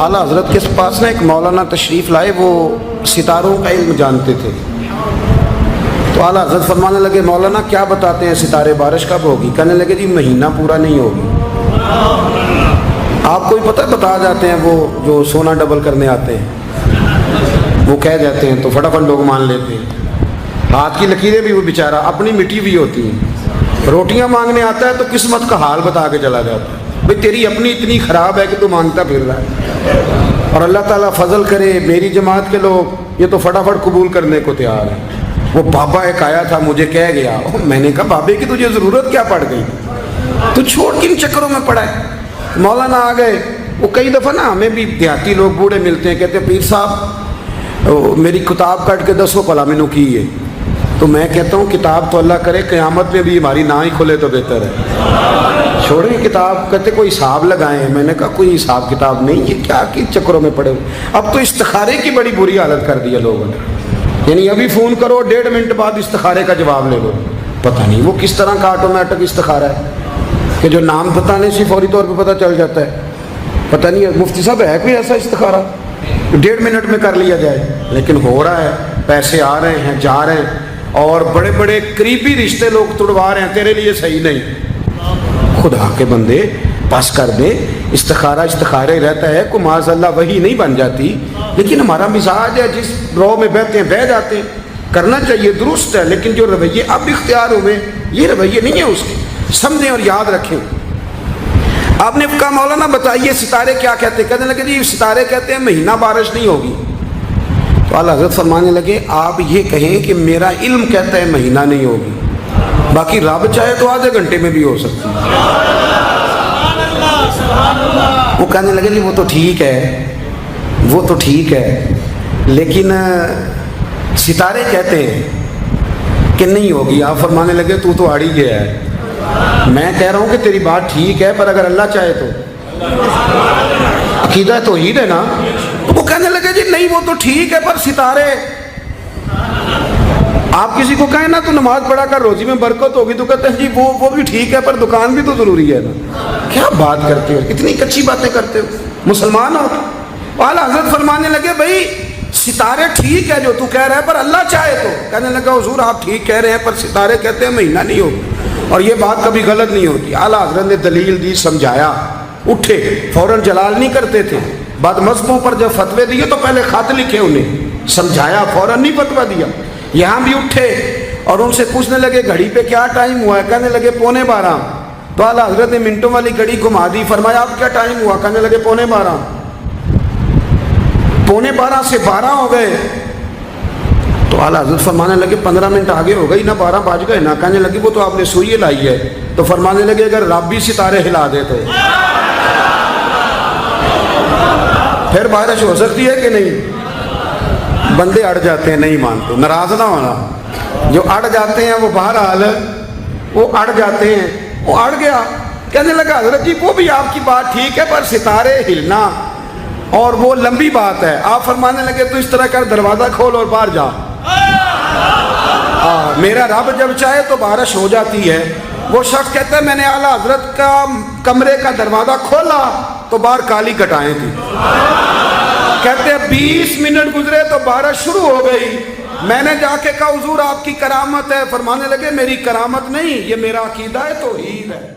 اعلیٰ حضرت کے پاس نا ایک مولانا تشریف لائے، وہ ستاروں کا علم جانتے تھے. تو اعلیٰ حضرت فرمانے لگے مولانا کیا بتاتے ہیں ستارے بارش کب ہوگی؟ کہنے لگے جی مہینہ پورا نہیں ہوگی. آپ کو ہی پتہ بتا جاتے ہیں، وہ جو سونا ڈبل کرنے آتے ہیں وہ کہہ جاتے ہیں تو فٹافٹ لوگ مان لیتے ہیں. ہاتھ کی لکیریں بھی وہ بیچارہ اپنی مٹی بھی ہوتی ہیں. روٹیاں مانگنے آتا ہے تو قسمت کا حال بتا کے چلا جاتا ہے، بھئی تیری اپنی اتنی خراب ہے کہ تو مانگتا پھر رہا ہے. اور اللہ تعالیٰ فضل کرے میری جماعت کے لوگ یہ تو فٹافٹ قبول کرنے کو تیار ہیں. وہ بابا ایک آیا تھا مجھے کہہ گیا، میں نے کہا بابے کی تجھے ضرورت کیا پڑ گئی، تو چھوڑ کن چکروں میں پڑا ہے. مولانا آ گئے. وہ کئی دفعہ نا ہمیں بھی دیہاتی لوگ بوڑھے ملتے ہیں، کہتے ہیں پیر صاحب میری کتاب کٹ کے 10 کلا میں کی ہے. تو میں کہتا ہوں کتاب تو اللہ کرے قیامت میں بھی ہماری نہ ہی کھلے تو بہتر ہے، چھوڑیں کتاب. کہتے کوئی حساب لگائیں. میں نے کہا کوئی حساب کتاب نہیں، یہ کیا کی چکروں میں پڑے ہوئے. اب تو استخارے کی بڑی بری حالت کر دی ہے لوگوں نے، یعنی ابھی فون کرو 1.5 منٹ بعد استخارے کا جواب لے لو. پتہ نہیں وہ کس طرح کا آٹومیٹک استخارہ ہے کہ جو نام بتانے سے فوری طور پہ پتہ چل جاتا ہے. پتہ نہیں مفتی صاحب ہے کوئی ایسا استخارہ 1.5 منٹ میں کر لیا جائے؟ لیکن ہو رہا ہے، پیسے آ رہے ہیں جا رہے ہیں، اور بڑے بڑے قریبی رشتے لوگ تڑوا رہے ہیں تیرے لیے صحیح نہیں. خدا کے بندے پاس کر دے. استخارے رہتا ہے کو معاذ اللہ وہی نہیں بن جاتی، لیکن ہمارا مزاج ہے جس رو میں بہتے ہیں بہ جاتے ہیں. کرنا چاہیے درست ہے، لیکن جو رویے اب اختیار ہوئے یہ رویے نہیں ہیں اس کے. سمجھیں اور یاد رکھیں. آپ نے کہا مولانا بتائیے ستارے کیا کہتے ہیں؟ کہنے لگے جی ستارے کہتے ہیں مہینہ بارش نہیں ہوگی. تو اعلیٰ حضرت فرمانے لگے آپ یہ کہیں کہ میرا علم کہتا ہے مہینہ نہیں ہوگی، باقی رب چاہے تو آدھے گھنٹے میں بھی ہو سکتی ہے. وہ کہنے لگے جی وہ تو ٹھیک ہے لیکن ستارے کہتے ہیں کہ نہیں ہوگی. آپ فرمانے لگے تو اڑ ہی گیا ہے. میں کہہ رہا ہوں کہ تیری بات ٹھیک ہے، پر اگر اللہ چاہے تو عقیدہ توحید ہے نا. تو وہ کہنے لگے جی نہیں وہ تو ٹھیک ہے پر ستارے. آپ کسی کو کہیں نا تو نماز پڑھا کر روزی میں برکت ہوگی تو کہتے ہیں جی وہ بھی ٹھیک ہے پر دکان بھی تو ضروری ہے نا. کیا بات کرتے ہو، اتنی کچی باتیں کرتے ہو، مسلمان ہو. اعلیٰ حضرت فرمانے لگے بھائی ستارے ٹھیک ہے جو تو کہہ رہا ہے پر اللہ چاہے تو. کہنے لگا حضور آپ ٹھیک کہہ رہے ہیں پر ستارے کہتے ہیں مہینہ نہیں ہوگا، اور یہ بات کبھی غلط نہیں ہوتی. اعلیٰ حضرت نے دلیل دی، سمجھایا. اٹھے فوراً جلال نہیں کرتے تھے. بعد مذہبوں پر جب فتوے دیے تو پہلے خط لکھے، انہیں سمجھایا، فوراً نہیں فتویٰ دیا. یہاں بھی اٹھے اور ان سے پوچھنے لگے گھڑی پہ کیا ٹائم ہوا ہے؟ کہنے لگے 11:15. تو اعلیٰ حضرت نے منٹوں والی گھڑی گھما دی. فرمایا اب کیا ٹائم ہوا؟ کہنے لگے 11:15. 11:15 سے 12 ہو گئے. تو اعلیٰ حضرت فرمانے لگے 15 منٹ آگے ہو گئی نا، 12 بج گئے نا. کہنے لگے وہ تو آپ نے سوئی لائی ہے. تو فرمانے لگے اگر رب بھی ستارے ہلا دے تو پھر بارش ہو سکتی ہے کہ نہیں؟ بندے اڑ جاتے ہیں، نہیں مانتے. ناراض نہ ہونا، جو اڑ جاتے ہیں وہ بہرحال وہ اڑ جاتے ہیں. وہ اڑ گیا. کہنے لگا حضرت جی وہ بھی آپ کی بات ٹھیک ہے پر ستارے ہلنا اور وہ لمبی بات ہے. آپ فرمانے لگے تو اس طرح کر دروازہ کھول اور باہر جا. میرا رب جب چاہے تو بارش ہو جاتی ہے. وہ شخص کہتا ہے میں نے اعلیٰ حضرت کا کمرے کا دروازہ کھولا تو باہر کالی کٹائیں تھی. کہتے ہیں 20 منٹ گزرے تو بارش شروع ہو گئی. میں نے جا کے کہا حضور آپ کی کرامت ہے. فرمانے لگے میری کرامت نہیں، یہ میرا عقیدہ ہے توحید ہے.